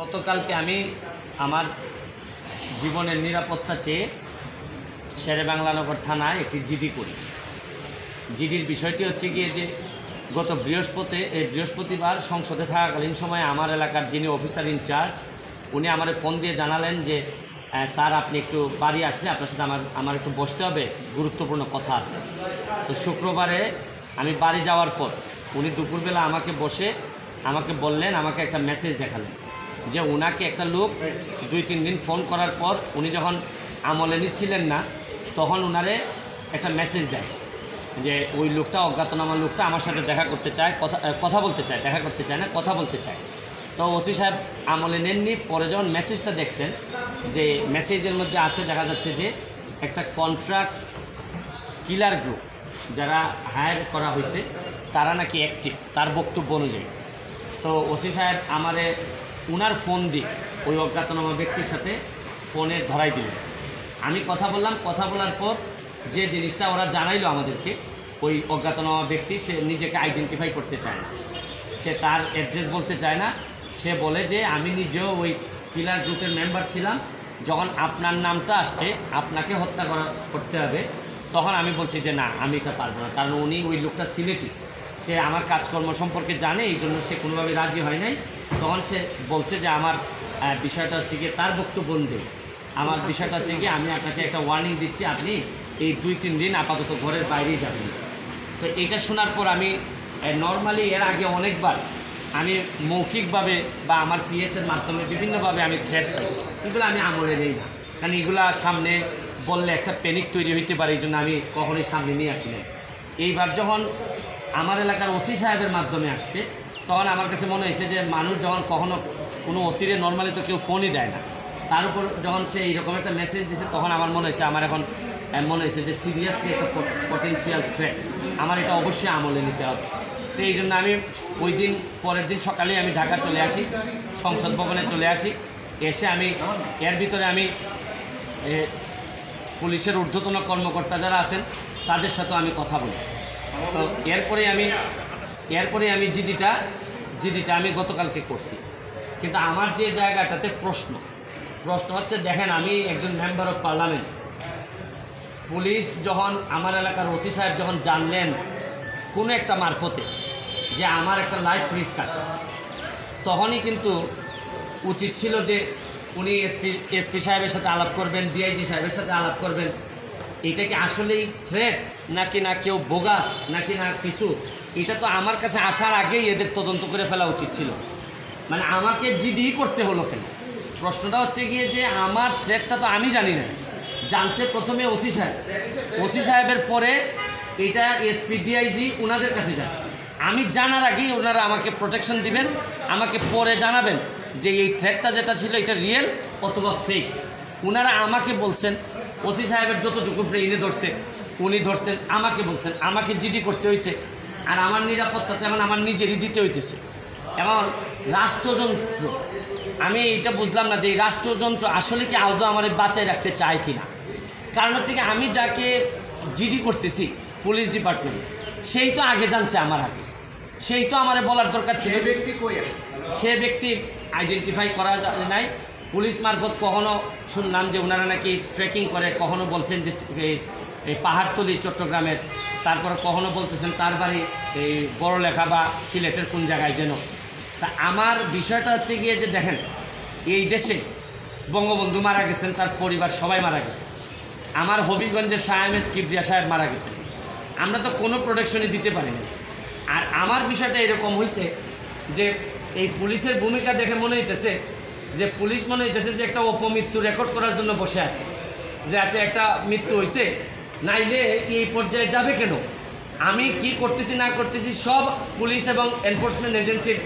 গতকালকে আমি আমার জীবনের নিরাপত্তা চেয়ে শেরেবাংলানগর থানায় একটি জিডি করি। জিডির বিষয়টি হচ্ছে গিয়ে যে গত বৃহস্পতিবার সংসদে থাকাকালীন সময়ে আমার এলাকার যিনি অফিসার ইনচার্জ উনি আমার ফোন দিয়ে জানালেন যে স্যার আপনি একটু বাড়ি আসলে আপনার সাথে আমার একটু বসতে হবে, গুরুত্বপূর্ণ কথা আছে। তো শুক্রবারে আমি বাড়ি যাওয়ার পর উনি দুপুরবেলা আমাকে বললেন, আমাকে একটা মেসেজ দেখালেন যে ওনাকে একটা লোক 2-3 দিন ফোন করার পর উনি যখন আমলে নিচ্ছিলেন না তখন ওনারে একটা মেসেজ দেয় যে ওই লোকটা, অজ্ঞাতনামা লোকটা আমার সাথে দেখা করতে চায়, কথা বলতে চায়, দেখা করতে চায় না, কথা বলতে চায়। তো ওসি সাহেব আমলে নেননি। পরে যখন মেসেজটা দেখছেন যে মেসেজের মধ্যে আছে, দেখা যাচ্ছে যে একটা কন্ট্রাক্ট কিলার গ্রুপ যারা হায়ার করা হয়েছে তারা নাকি অ্যাক্টিভ, তার বক্তব্য অনুযায়ী। তো ওসি সাহেব আমারে উনার ফোন দিয়ে ওই অজ্ঞাতনামা ব্যক্তির সাথে ফোনে ধরাই দিলেন। আমি কথা বললাম, কথা বলার পর যে জিনিসটা ওরা জানাইলো আমাদেরকে, ওই অজ্ঞাতনামা ব্যক্তি সে নিজেকে আইডেন্টিফাই করতে চায় না, সে তার অ্যাড্রেস বলতে চায় না। সে বলে যে আমি নিজেও ওই কিলার গ্রুপের মেম্বার ছিলাম, যখন আপনার নামটা আসছে আপনাকে হত্যা করতে হবে, তখন আমি বলছি যে না, আমি এটা পারবো না, কারণ উনি ওই লোকটা সিলেটি, সে আমার কাজকর্ম সম্পর্কে জানে, এই জন্য সে কোনোভাবে রাজি হয় নাই। তখন সে বলছে যে আমার বিষয়টা হচ্ছে গিয়ে, তার বক্তব্য অনুযায়ী আমার বিষয়টা হচ্ছে গিয়ে আমি আপনাকে একটা ওয়ার্নিং দিচ্ছি, আপনি এই 2-3 দিন আপাতত ঘরের বাইরেই যাবেন। তো এটা শোনার পর আমি নর্মালি এর আগে অনেকবার আমি মৌখিকভাবে বা আমার পিএসের মাধ্যমে বিভিন্নভাবে আমি থ্রেট পাইছি, এগুলো আমি আমলে নেই না, কারণ এগুলা সামনে বললে একটা প্যানিক তৈরি হইতে পারে, এই জন্য আমি কখনোই সামনে নিয়ে আসি না। এইবার যখন আমার এলাকার ওসি সাহেবের মাধ্যমে আসছে তখন আমার কাছে মনে হয়েছে যে মানুষ যখন কোনো ওসিরে নর্মালি তো কেউ ফোনই দেয় না, তার উপর যখন সে এইরকম একটা মেসেজ দিয়েছে তখন আমার মনে হয়েছে, আমার এখন মনে হয়েছে যে সিরিয়াসলি একটা পটেনশিয়াল থ্রেট, আমার এটা অবশ্যই আমলে নিতে হবে। তো এই জন্য আমি ওই দিন পরের দিন সকালেই আমি ঢাকা চলে আসি, সংসদ ভবনে চলে আসি। এসে আমি এর ভিতরে আমি পুলিশের ঊর্ধ্বতন কর্মকর্তা যারা আছেন তাদের সাথেও আমি কথা বলি। তো এরপরে আমি জিডিটা আমি গতকালকে করছি। কিন্তু আমার যে জায়গাটাতে প্রশ্ন হচ্ছে, দেখেন আমি একজন মেম্বার অফ পার্লামেন্ট, পুলিশ যখন আমার এলাকার ওসি সাহেব যখন জানলেন কোনো একটা মারফতে যে আমার একটা লাইফ রিস্ক আছে, তখনই কিন্তু উচিত ছিল যে উনি এসপি সাহেবের সাথে আলাপ করবেন, ডিআইজি সাহেবের সাথে আলাপ করবেন। এটা কি আসলেই থ্রেট নাকি না কেউ বোগাস নাকি না কিছু, এটা তো আমার কাছে আসার আগেই এদের তদন্ত করে ফেলা উচিত ছিল। মানে আমাকে জিডি করতে হলো কেন? প্রশ্নটা হচ্ছে গিয়ে যে আমার থ্রেটটা তো আমি জানি না, জানছে প্রথমে ওসি সাহেবের পরে এটা এসপি ডিআইজি ওনাদের কাছে যায়। আমি জানার আগেই ওনারা আমাকে প্রোটেকশন দিবেন, আমাকে পরে জানাবেন যে এই থ্রেটটা যেটা ছিল এটা রিয়েল অথবা ফেক। ওনারা আমাকে বলছেন, ওসি সাহেবের যতটুকু ব্রেইনে ধরছে উনি ধরছেন, আমাকে বলছেন, আমাকে জিডি করতে হয়েছে। আর আমার নিরাপত্তা তেমন আমার নিজেরই দিতে হইতেছে। এবং রাষ্ট্রযন্ত্র, আমি এইটা বুঝলাম না যে এই রাষ্ট্রযন্ত্র আসলে কি আদৌ আমার বাঁচায় রাখতে চায় কি না। কারণ হচ্ছে কি, আমি যাকে জিডি করতেছি পুলিশ ডিপার্টমেন্ট, সেই তো আগে জানছে আমার আগে, সেই তো আমার বলার দরকার ছিল। সে ব্যক্তি আইডেন্টিফাই করা নাই। পুলিশ মারফত কখনো শুনলাম যে ওনারা নাকি ট্রেকিং করে, কখনো বলছেন যে এই পাহাড়তলি চট্টগ্রামের, তারপরে কখনো বলতেছেন তার বাড়ি এই বড়লেখা বা সিলেটের কোন জায়গায় যেন। তা আমার বিষয়টা হচ্ছে গিয়ে যে দেখেন, এই দেশে বঙ্গবন্ধু মারা গেছেন, তার পরিবার সবাই মারা গেছে, আমার হবিগঞ্জের শাহ এমএস কিবরিয়া সাহেব মারা গেছেন, আমরা তো কোনো প্রোটেকশনই দিতে পারিনি। আর আমার বিষয়টা এরকম হয়েছে যে এই পুলিশের ভূমিকা দেখে মনে হইতেছে যে পুলিশ মনে হইতেছে যে একটা অপমৃত্যু রেকর্ড করার জন্য বসে আছে, যে আছে একটা মৃত্যু হয়েছে, নাইলে এই পর্যায়ে যাবে কেন। আমি কি করতেছি না করতেছি সব পুলিশ এবং এনফোর্সমেন্ট এজেন্সির